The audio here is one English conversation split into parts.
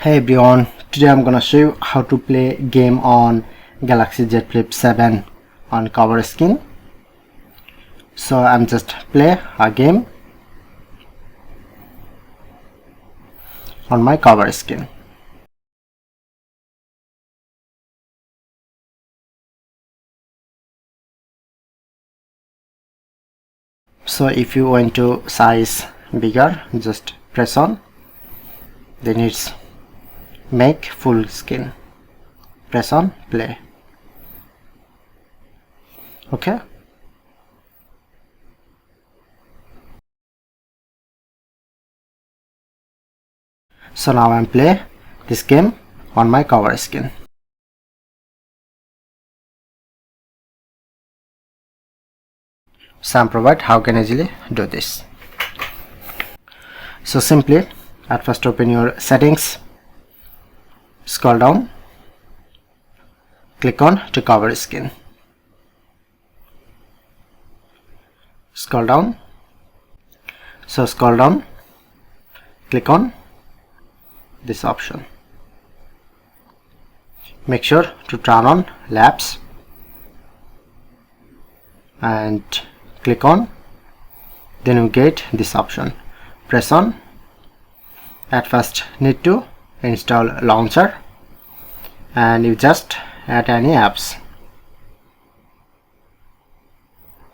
Hey everyone, today I'm gonna show you how to play game on Galaxy Z Flip 7 on cover skin. So I'm just play a game on my cover skin. So if you want to size bigger, just press on, then it's make full screen, press on play. Okay, so now I'm play this game on my cover skin. So I'm provide how can I easily do this. So simply at first open your settings, scroll down, click on to cover skin, scroll down, scroll down, click on this option, make sure to turn on lapse and click on, then you get this option, press on. At first need to install launcher and you just add any apps.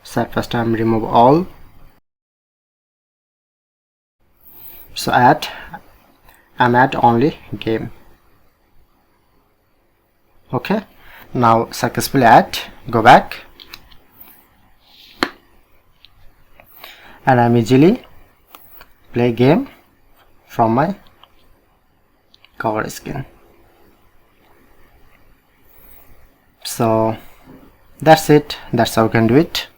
So at first time remove all, so I'm add only game. Okay, now successfully add, go back, and I'm easily play game from my cover skin. So that's it, that's how you can do it.